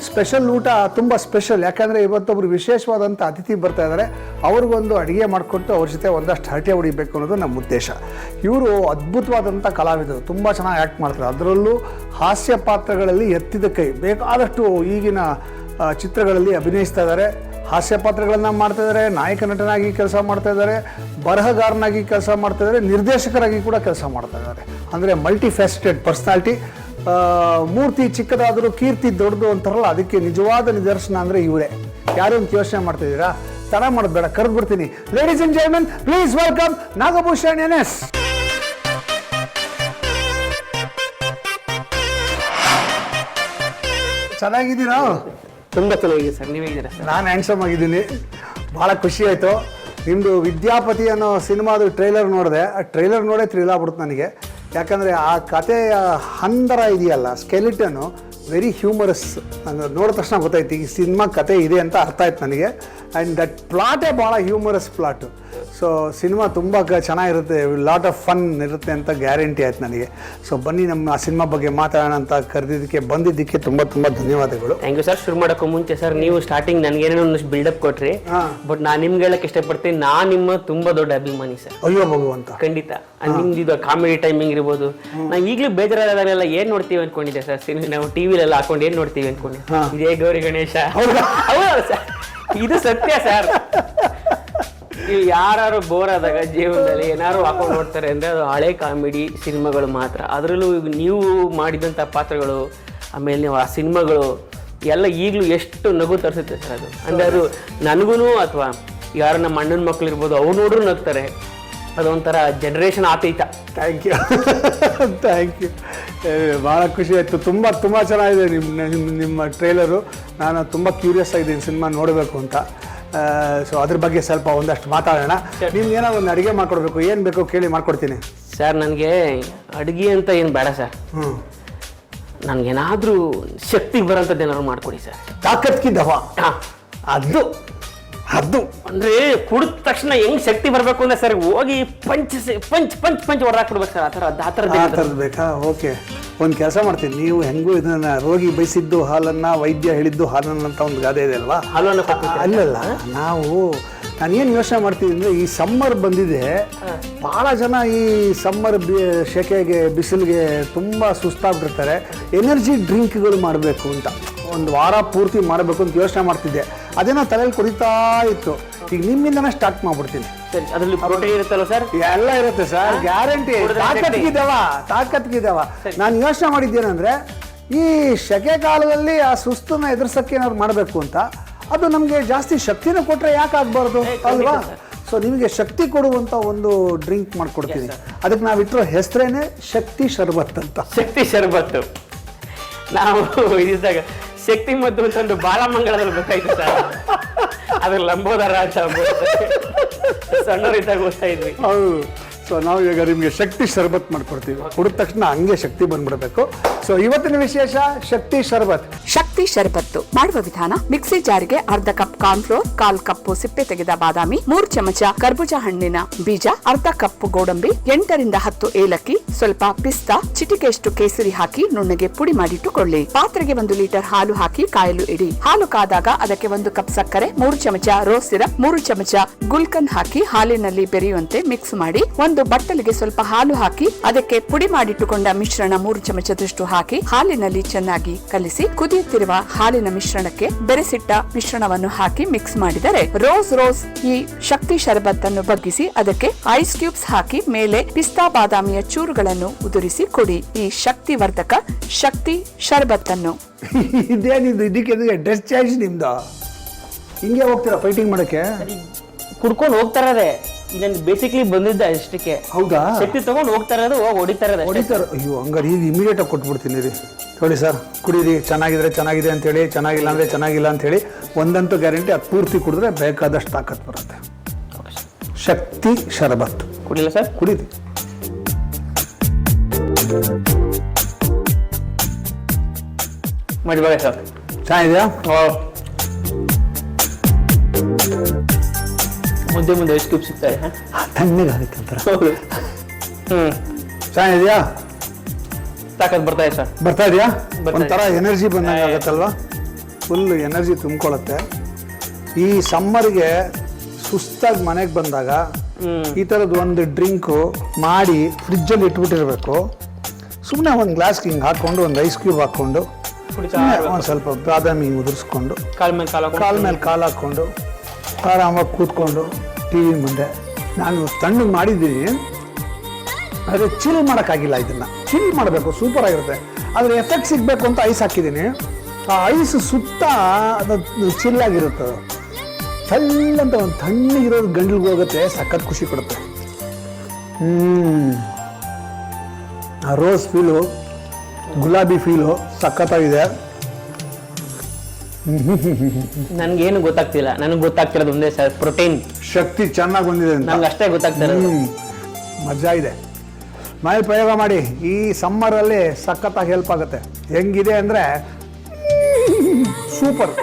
Special ಊಟ ತುಂಬ special. ಯಾಕಂದರೆ ಇವತ್ತೊಬ್ರು ವಿಶೇಷವಾದಂಥ ಅತಿಥಿ ಬರ್ತಾ ಇದ್ದಾರೆ. ಅವ್ರಿಗೊಂದು ಅಡುಗೆ ಮಾಡಿಕೊಟ್ಟು ಅವ್ರ ಜೊತೆ ಒಂದಷ್ಟು ಹರಟೆ ಹೊಡಿಬೇಕು ಅನ್ನೋದು ನಮ್ಮ ಉದ್ದೇಶ. ಇವರು ಅದ್ಭುತವಾದಂಥ ಕಲಾವಿದರು, ತುಂಬ ಚೆನ್ನಾಗಿ ಆ್ಯಕ್ಟ್ ಮಾಡ್ತಾರೆ. ಅದರಲ್ಲೂ ಹಾಸ್ಯ ಪಾತ್ರಗಳಲ್ಲಿ ಎತ್ತಿದ ಕೈ. ಬೇಕಾದಷ್ಟು ಈಗಿನ ಚಿತ್ರಗಳಲ್ಲಿ ಅಭಿನಯಿಸ್ತಾ ಇದ್ದಾರೆ. ಹಾಸ್ಯ ಪಾತ್ರಗಳನ್ನು ಮಾಡ್ತಾ ಇದ್ದಾರೆ, ನಾಯಕ ನಟನಾಗಿ ಕೆಲಸ ಮಾಡ್ತಾ ಇದ್ದಾರೆ, ಬರಹಗಾರನಾಗಿ ಕೆಲಸ ಮಾಡ್ತಾ ಇದ್ದಾರೆ, ನಿರ್ದೇಶಕರಾಗಿ ಕೂಡ ಕೆಲಸ ಮಾಡ್ತಾ ಇದ್ದಾರೆ. ಅಂದರೆ ಮಲ್ಟಿ ಫ್ಯಾಸಿಟೆಡ್ ಪರ್ಸ್ನಾಲಿಟಿ. ಮೂರ್ತಿ ಚಿಕ್ಕದಾದರೂ ಕೀರ್ತಿ ದೊಡ್ಡದು ಅಂತಾರಲ್ಲ, ಅದಕ್ಕೆ ನಿಜವಾದ ನಿದರ್ಶನ ಅಂದರೆ ಇವರೇ. ಯಾರು ಅಂತ ಯೋಚನೆ ಮಾಡ್ತಾ ಇದ್ದೀರಾ? ತಡ ಮಾಡೋದು ಬೇಡ, ಕರೆದ್ಬಿಡ್ತೀನಿ. Ladies and gentlemen, please welcome Nagabhushan NS. ಚೆನ್ನಾಗಿದ್ದೀರಾ? ತುಂಬ ಚೆನ್ನಾಗಿದೆ ಸರ್. ನೀವು ಹೇಗಿದ್ದೀರಾ ಸರ್? ನಾನು ಹ್ಯಾಂಡ್ಸಮ್ ಆಗಿದ್ದೀನಿ. ಭಾಳ ಖುಷಿ ಆಯಿತು. ನಿಮ್ಮದು ವಿದ್ಯಾಪತಿ ಅನ್ನೋ ಸಿನಿಮಾದು ಟ್ರೈಲರ್ ನೋಡಿದೆ. ಆ ಟ್ರೈಲರ್ ನೋಡೇ ಥ್ರಿಲ್ ಆಗ್ಬಿಡ್ತು ನನಗೆ. ಯಾಕಂದರೆ ಆ ಕಥೆಯ ಹಂದರ ಇದೆಯಲ್ಲ, ಸ್ಕೆಲಿಟನು ವೆರಿ ಹ್ಯೂಮರಸ್. ನನಗೆ ನೋಡಿದ ತಕ್ಷಣ ಗೊತ್ತಾಯ್ತು ಈ ಸಿನಿಮಾ ಕತೆ ಇದೆ ಅಂತ ಅರ್ಥ ಆಯ್ತು ನನಗೆ. ಆ್ಯಂಡ್ ದಟ್ ಪ್ಲಾಟೇ ಭಾಳ ಹ್ಯೂಮರಸ್ ಪ್ಲಾಟು. ಸೊ ಸಿನಿಮಾ ತುಂಬ ಚೆನ್ನಾಗಿರುತ್ತೆ, ಲಾಟ್ ಆಫ್ ಫನ್ ಇರುತ್ತೆ ಅಂತ ಗ್ಯಾರಂಟಿ ಆಯ್ತು ನನಗೆ. ಸೊ ಬನ್ನಿ ನಮ್ಮ ಆ ಸಿನಿಮಾ ಬಗ್ಗೆ ಮಾತಾಡೋಣ ಅಂತ ಕರೆದಿದ್ದಕ್ಕೆ ಬಂದಿದ್ದಕ್ಕೆ ತುಂಬ ತುಂಬ ಧನ್ಯವಾದಗಳು. Thank you sir. ಶುರು ಮಾಡೋಕ್ಕೂ ಮುಂಚೆ ಸರ್, ನೀವು ಸ್ಟಾರ್ಟಿಂಗ್ ನನಗೇನೋ ಒಂದಷ್ಟು ಬಿಲ್ಡಪ್ ಕೊಟ್ರಿ. ಬಟ್ ನಾನು ನಿಮ್ಗೆ ಹೇಳಕ್ಕೆ ಇಷ್ಟಪಡ್ತೀನಿ, ನಾನು ನಿಮ್ಮ ತುಂಬ ದೊಡ್ಡ ಅಭಿಮಾನಿ ಸರ್. ಅಯ್ಯೋ ಭಗವಂತ, ಖಂಡಿತ. ನಿಮ್ದು ಇದು ಕಾಮಿಡಿ ಟೈಮಿಂಗ್ ಇರ್ಬೋದು. ನಾವು ಈಗಲೂ ಬೇಜಾರಾದಾಗೆಲ್ಲ ಏನು ನೋಡ್ತೀವಿ ಅನ್ಕೊಂಡಿದ್ದೆ ಸರ್. ನಾವು ಟಿವಿಲೆಲ್ಲ ಹಾಕೊಂಡು ಏನು ನೋಡ್ತೀವಿ ಅನ್ಕೊಂಡು, ಇದೇ ಗೌರಿ ಗಣೇಶ. ಹೌದಾ ಸರ್? ಇದು ಸತ್ಯ ಸರ್. ನೀವು ಯಾರು ಬೋರ್ ಆದಾಗ ಜೀವನದಲ್ಲಿ ಏನಾರು ಹಾಕೊಂಡು ನೋಡ್ತಾರೆ ಅಂದರೆ ಅದು ಹಳೆ ಕಾಮಿಡಿ ಸಿನಿಮಾಗಳು ಮಾತ್ರ. ಅದರಲ್ಲೂ ನೀವು ಮಾಡಿದಂಥ ಪಾತ್ರಗಳು, ಆಮೇಲೆ ನೀವು ಆ ಸಿನಿಮಾಗಳು ಎಲ್ಲ ಈಗಲೂ ಎಷ್ಟು ನಗು ತರಿಸುತ್ತೆ ಸರ್. ಅದು ಅಂದರೆ ಅದು ನನಗೂ ಅಥವಾ ಯಾರು ನಮ್ಮ ಅಣ್ಣನ ಮಕ್ಳು ಇರ್ಬೋದು, ಅವ್ರು ನೋಡ್ರೂ ನಗ್ತಾರೆ. ಅದೊಂಥರ ಜನರೇಷನ್ ಆತೈತ. Thank you thank you. ಭಾಳ ಖುಷಿ ಆಯಿತು. ತುಂಬ ತುಂಬ ಚೆನ್ನಾಗಿದೆ ನಿಮ್ಮ ಟ್ರೈಲರು. ನಾನು ತುಂಬ ಕ್ಯೂರಿಯಸ್ ಆಗಿದ್ದೀನಿ ಸಿನಿಮಾ ನೋಡಬೇಕು ಅಂತ. ಸೊ ಅದ್ರ ಬಗ್ಗೆ ಸ್ವಲ್ಪ ಒಂದಷ್ಟು ಮಾತಾಡೋಣ. ನಿಮ್ಗೆ ಏನೋ ಒಂದು ಅಡುಗೆ ಮಾಡ್ಕೊಡ್ಬೇಕು, ಏನು ಬೇಕೋ ಕೇಳಿ ಮಾಡ್ಕೊಡ್ತೀನಿ ಸರ್. ನನಗೆ ಅಡುಗೆ ಅಂತ ಏನು ಬೇಡ ಸರ್. ನನಗೇನಾದರೂ ಶಕ್ತಿಗೆ ಬರೋಂಥದ್ದು ಏನಾದ್ರು ಮಾಡ್ಕೊಡಿ ಸರ್. ತಾಕತ್ಕಿ ದವಾ. ಅದು ಅಂದ್ರೆ ಕುಡಿದ ತಕ್ಷಣ ಹೆಂಗ್ ಶಕ್ತಿ ಬರ್ಬೇಕು ಅಂದ್ರೆ ಸರ್, ಹೋಗಿ ಪಂಚ್ ಹೊಡೆದಾಕ್ಬಿಡ್ಬೇಕು ಸರ್. ಆ ಥರದ್ದು ಬೇಕಾ? ಓಕೆ, ಒಂದು ಕೆಲಸ ಮಾಡ್ತೀನಿ. ನೀವು ಹೆಂಗೂ ಇದನ್ನ ರೋಗಿ ಬಯಸಿದ್ದು ಹಾಲನ್ನ, ವೈದ್ಯ ಹೇಳಿದ್ದು ಹಾಲನ್ನ ಅಂತ ಒಂದು ಗಾದೆ ಇದೆ ಅಲ್ವಾ? ಹಾಲನ್ನ ಅಲ್ಲಲ್ಲ, ನಾನೇನು ಯೋಚನೆ ಮಾಡ್ತೀನಿ ಅಂದರೆ, ಈ ಸಮ್ಮರ್ ಬಂದಿದೆ, ಭಾಳ ಜನ ಈ ಸಮ್ಮರ್ ಸೆಕೆಗೆ, ಬಿಸಿಲಿಗೆ ತುಂಬ ಸುಸ್ತಾಗ್ಬಿಟ್ಟಿರ್ತಾರೆ. ಎನರ್ಜಿ ಡ್ರಿಂಕ್ಗಳು ಮಾಡಬೇಕು ಅಂತ ಒಂದು ವಾರ ಪೂರ್ತಿ ಮಾಡಬೇಕು ಅಂತ ಯೋಚನೆ ಮಾಡ್ತಿದ್ದೆ. ಅದೇನೋ ತಲೆಯಲ್ಲಿ ಕುಡಿತಾ ಇತ್ತು. ಈಗ ನಿಮ್ಮಿಂದನೇ ಸ್ಟಾರ್ಟ್ ಮಾಡ್ಬಿಡ್ತೀನಿ. ಅದರಲ್ಲಿ ಪ್ರೋಟೀನ್ ಇರುತ್ತಲ್ಲ ಸರ್? ಎಲ್ಲ ಇರುತ್ತೆ ಸರ್, ಗ್ಯಾರಂಟಿ. ತಾಕತ್ಗಿದ್ದಾವ. ನಾನು ಯೋಚನೆ ಮಾಡಿದ್ದೇನೆಂದರೆ, ಈ ಸೆಕೆ ಕಾಲದಲ್ಲಿ ಆ ಸುಸ್ತನ್ನ ಎದುರಿಸೋಕ್ಕೆ ಏನಾದ್ರು ಮಾಡಬೇಕು ಅಂತ. ಅದು ನಮಗೆ ಜಾಸ್ತಿ ಶಕ್ತಿನ ಕೊಟ್ಟರೆ ಯಾಕೆ ಆಗಬಾರ್ದು ಅಲ್ವಾ? ಸೊ ನಿಮಗೆ ಶಕ್ತಿ ಕೊಡುವಂಥ ಒಂದು ಡ್ರಿಂಕ್ ಮಾಡ್ಕೊಡ್ತೀನಿ. ಅದಕ್ಕೆ ನಾವಿಟ್ಟಿರೋ ಹೆಸರೇನೆ ಶಕ್ತಿ ಶರ್ಬತ್ ಅಂತ. ಶಕ್ತಿ ಶರ್ಬತ್ತು. ನಾವು ಇದ್ದಾಗ ಶಕ್ತಿ ಮದ್ದು ಅಂತಂದು ಬಾಲಮಂಗಳದಲ್ಲಿ ಬೇಕಾಯ್ತು ಸರ್. ಅದ್ರ ಲಂಬೋದರ ಸಣ್ಣವರಿದ್ದಾಗ ಓದ್ತಾ ಇದ್ವಿ. ಹೌದು. ಸೊ ನಾವು ಈಗ ನಿಮಗೆ ಶಕ್ತಿ ಶರ್ಬತ್ ಮಾಡ್ಕೊಡ್ತೀವಿ. ಕುಡಿದ ತಕ್ಷಣ ಹಂಗೆ ಶಕ್ತಿ ಬಂದ್ಬಿಡಬೇಕು. ಸೊ ಇವತ್ತಿನ ವಿಶೇಷ ಶಕ್ತಿ ಶರ್ಬತ್. ಶಕ್ತಿ ಶರ್ಬತ್ತು ಮಾಡುವ ವಿಧಾನ: ಮಿಕ್ಸಿ ಜಾರಿಗೆ ಅರ್ಧ ಕಪ್ ಕಾರ್ನ್ಫ್ಲೋರ್, 1/4 ಕಪ್ ಸಿಪ್ಪೆ ತೆಗೆದ ಬಾದಾಮಿ, 3 ಚಮಚ ಕರ್ಬೂಜ ಹಣ್ಣಿನ ಬೀಜ, ಅರ್ಧ ಕಪ್ ಗೋಡಂಬಿ, 8 ರಿಂದ 10 ಏಲಕ್ಕಿ, ಸ್ವಲ್ಪ ಪಿಸ್ತಾ, ಚಿಟಿಕೆಯಷ್ಟು ಕೇಸರಿ ಹಾಕಿ ನುಣ್ಣಗೆ ಪುಡಿ ಮಾಡಿಟ್ಟುಕೊಳ್ಳಿ. ಪಾತ್ರೆಗೆ 1 ಲೀಟರ್ ಹಾಲು ಹಾಕಿ ಕಾಯಲು ಇಡಿ. ಹಾಲು ಕಾದಾಗ ಅದಕ್ಕೆ 1 ಕಪ್ ಸಕ್ಕರೆ, 3 ಚಮಚ ರೋಸ್ ಸಿರಪ್, 3 ಚಮಚ ಗುಲ್ಕನ್ ಹಾಕಿ ಹಾಲಿನಲ್ಲಿ ಬೆರೆಯುವಂತೆ ಮಿಕ್ಸ್ ಮಾಡಿ, ಒಂದು ಬಟ್ಟಲಿಗೆ ಸ್ವಲ್ಪ ಹಾಲು ಹಾಕಿ ಅದಕ್ಕೆ ಪುಡಿ ಮಾಡಿಟ್ಟುಕೊಂಡ ಮಿಶ್ರಣ 3 ಚಮಚದಷ್ಟು ಹಾಕಿ ಹಾಲಿನಲ್ಲಿ ಚೆನ್ನಾಗಿ ಕಲಿಸಿ, ಕುದಿಯುತ್ತಿರುವ ಹಾಲಿನ ಮಿಶ್ರಣಕ್ಕೆ ಬೆರೆಸಿಟ್ಟ ಮಿಶ್ರಣವನ್ನು ಹಾಕಿ ಮಿಕ್ಸ್ ಮಾಡಿದರೆ ರೋಸ್ ಈ ಶಕ್ತಿ ಶರ್ಬತ್ ಅನ್ನು ಬಗ್ಗಿಸಿ ಅದಕ್ಕೆ ಐಸ್ ಕ್ಯೂಬ್ಸ್ ಹಾಕಿ ಮೇಲೆ ಪಿಸ್ತಾ ಬಾದಾಮಿಯ ಚೂರುಗಳನ್ನು ಉದುರಿಸಿ ಕೊಡಿ. ಈ ಶಕ್ತಿ ವರ್ಧಕ ಶಕ್ತಿ ಶರ್ಬತ್ ಅನ್ನು. ಇದೇನಿದು? ಇದಕ್ಕೆ ಡ್ರೆಸ್ ಚೇಂಜ್ ನಿಮ್ದು? ಹಿಂಗೆ ಹೋಗ್ತೀರಾ ಫೈಟಿಂಗ್ ಮಾಡಕ್ಕೆ? ಕುಡ್ಕೊಂಡು ಹೋಗ್ತಾರೇ. ನನ್ಗೆ ಬೇಸಿಕ್ಲಿ ಬಂದಿದ್ದ ಅಷ್ಟಕ್ಕೆ. ಹೌದಾ? ಶಕ್ತಿ ತಗೊಂಡು ಹೋಗ್ತಾ ಇರೋದು, ಹೋಗಿ ಹೊಡಿತಾರೆ. ಅಯ್ಯೋ, ಹಂಗಾರೆ ಈಗ ಇಮಿಡಿಯೇಟ್ ಆಗಿ ಕೊಟ್ಬಿಡ್ತೀನಿ ರೀ. ನೋಡಿ ಸರ್, ಕುಡೀರಿ. ಚೆನ್ನಾಗಿದ್ರೆ ಚೆನ್ನಾಗಿದೆ ಅಂತೇಳಿ, ಚೆನ್ನಾಗಿಲ್ಲ ಅಂದರೆ ಚೆನ್ನಾಗಿಲ್ಲ ಅಂಥೇಳಿ. ಒಂದಂತೂ ಗ್ಯಾರಂಟಿ, ಅದು ಪೂರ್ತಿ ಕುಡಿದ್ರೆ ಬೇಕಾದಷ್ಟು ತಾಕತ್ ಬರುತ್ತೆ. ಶಕ್ತಿ ಶರಬತ್ ಕುಡಿಲ್ಲ ಸರ್? ಕುಡೀರಿ. ಮಾಡಿ ಸರ್. ಚೆನ್ನಾಗಿದೆಯಾ? ಮುಂದೆ ಐಸ್ ಕ್ಯೂಬ್ ಸಿಗ್ತಾರೆ. ತಣ್ಣಗಾಗುತ್ತೆ ಒಂಥರ. ಚೆನ್ನಾಗಿದೆಯಾ? ತಾಕತ್ ಬರ್ತಾ ಇದೆ ಸರ್. ಬರ್ತಾ ಇದೆಯಾ? ಒಂಥರ ಎನರ್ಜಿ ಬಂದಂಗೆ ಆಗುತ್ತಲ್ವಾ? Full energy ತುಂಬ್ಕೊಳ್ಳುತ್ತೆ. ಈ ಸಮ್ಮರ್ಗೆ ಸುಸ್ತಾಗಿ ಮನೆಗೆ ಬಂದಾಗ ಈ ಥರದ್ದು ಒಂದು ಡ್ರಿಂಕು ಮಾಡಿ ಫ್ರಿಜ್ಜಲ್ಲಿ ಇಟ್ಬಿಟ್ಟಿರಬೇಕು. ಸುಮ್ಮನೆ ಒಂದು ಗ್ಲಾಸ್ಗೆ ಹಿಂಗೆ ಹಾಕ್ಕೊಂಡು ಒಂದು ಐಸ್ ಕ್ಯೂಬ್ ಹಾಕ್ಕೊಂಡು ಒಂದು ಸ್ವಲ್ಪ ಬಾದಾಮಿ ಉದುರಿಸ್ಕೊಂಡು ಕಾಲ್ ಮೇಲೆ ಕಾಲು ಹಾಕ್ಕೊಂಡು ಆರಾಮಾಗಿ ಕೂತ್ಕೊಂಡು ಟಿ ವಿ ಮುಂದೆ. ನಾನು ತಣ್ಣಗೆ ಮಾಡಿದ್ದೀನಿ, ಆದರೆ ಚಿಲ್ ಮಾಡೋಕ್ಕಾಗಿಲ್ಲ. ಇದನ್ನು ಚಿಲ್ ಮಾಡಬೇಕು, ಸೂಪರಾಗಿರುತ್ತೆ. ಆದರೆ ಎಫೆಕ್ಟ್ ಸಿಗಬೇಕು ಅಂತ ಐಸ್ ಹಾಕಿದ್ದೀನಿ. ಆ ಐಸ್ ಸುತ್ತ ಅದು ಚಿಲ್ಲಾಗಿರುತ್ತೆ. ಚಲ್ಲಂತ ಒಂದು ತಣ್ಣಗಿರೋದು ಗಂಟ್ಲಿಗೆ ಹೋಗುತ್ತೆ, ಸಖತ್ ಖುಷಿ ಕೊಡುತ್ತೆ. ಆ ರೋಸ್ ಫೀಲು, ಗುಲಾಬಿ ಫೀಲು ಸಖತ್ತಾಗಿದೆ. ನನ್ಗೇನು ಗೊತ್ತಾಗ್ತಿಲ್ಲ. ನನಗೆ ಗೊತ್ತಾಗ್ತಿರೋದು ಒಂದೇ ಸರ್, ಪ್ರೋಟೀನ್ ಶಕ್ತಿ ಚೆನ್ನಾಗಿ ಬಂದಿದೆ ಅಂತ ನಂಗೆ ಅಷ್ಟೇ ಗೊತ್ತಾಗ್ತಿರೋದು. ಮಜಾ ಇದೆ. ಮನೆ ಪ್ರಯೋಗ ಮಾಡಿ, ಈ ಸಮ್ಮರಲ್ಲಿ ಸಖತ್ತಾಗಿ ಹೆಲ್ಪ್ ಆಗುತ್ತೆ. ಹೆಂಗಿದೆ ಅಂದರೆ ಸೂಪರ್.